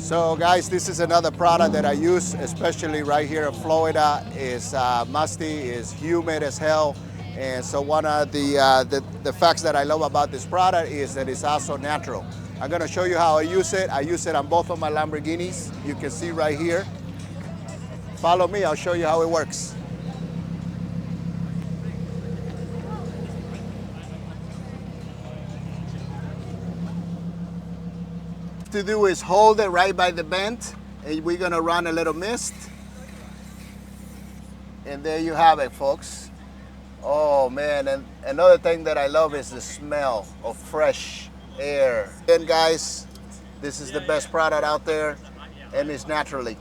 So guys, this is another product that I use, especially right here in Florida. It's musty, it's humid as hell. And so one of the facts that I love about this product is that it's also natural. I'm gonna show you how I use it. I use it on both of my Lamborghinis. You can see right here. Follow me, I'll show you how it works. To do is hold it right by the vent, and we're gonna run a little mist. And there you have it, folks. Oh man, and another thing that I love is the smell of fresh air. And guys, this is the best product out there, and it's naturally.